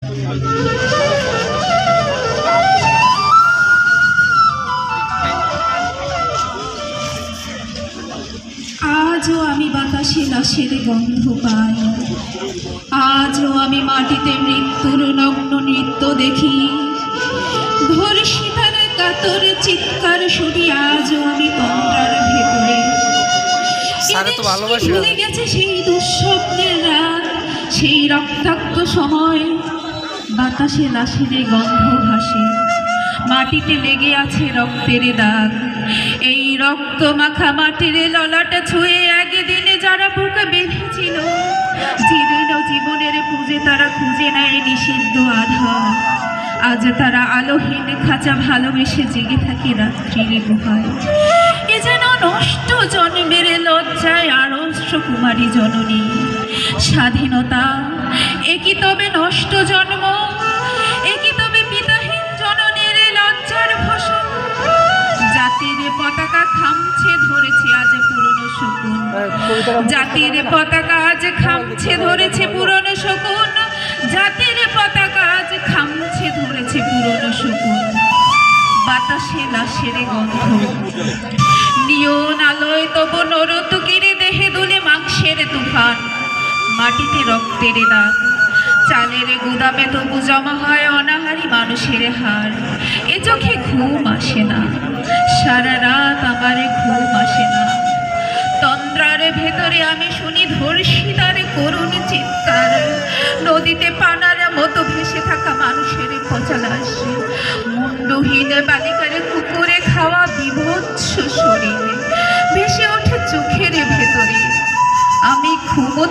আজও আমি বাতাসে লাশের গন্ধ পাই, আজও আমি মাটিতে মৃত্যুর নগ্ন নৃত্য দেখি, ধর্ষিতার কাতর চিৎকার শুনি আজও আমি তন্দ্রার ভেতরে। ভুলে গেছে সেই দুঃস্বপ্নের রাত, সেই রক্তাক্ত সময়, বাতাসে লাশের গন্ধ ভাসে, মাটিতে লেগে আছে রক্তের দাগ। এই রক্ত মাখা মাটির ললাটা ছুঁয়ে একদিনে যারা বুকে বেঁধেছিল, জীর্ণ জীবনের পুজে তারা খুঁজে নেয় নিষিদ্ধ আধার। আজ তারা আলোহীন খাঁচা ভালোবেসে জেগে থাকে রাত্রির গুহায়। এ যেন নষ্ট জন্মের লজ্জায় আড়ষ্ট কুমারী জননী। স্বাধীনতা একই তবে নষ্ট জন্ম, একই তবে পিতাহীন জননীর লজ্জার ভাষা। জাতির পতাকা খামছে ধরেছে আজ পুরনো শকুন, জাতির পতাকা আজ খামছে ধরেছে পুরনো শকুন, জাতির পতাকা আজ খামছে ধরেছে পুরনো শকুন। বাতাসে লাশের গন্ধ, নিয়ন আলোয় তবু নরতুকিরে দেহে দুলে মাংসের তুফান, মাটিতে রক্তের দাগ। চালের গুদামে তবু জমা হয় অনাহারী মানুষের হার। এ চোখে ঘুম আসে না, সারা রাত আমার ঘুম আসে না। তন্দ্রার ভেতরে আমি শুনি ধর্ষিতার করুণ চিৎকার, নদীতে পানার মতো ভেসে থাকা মানুষের পচা লাশ, মুন্ডহীন বালিকার কুকুরে খাওয়া বিভৎস শরীর ভেসে ওঠে চোখের ভেতরে। আমি ঘুমোতে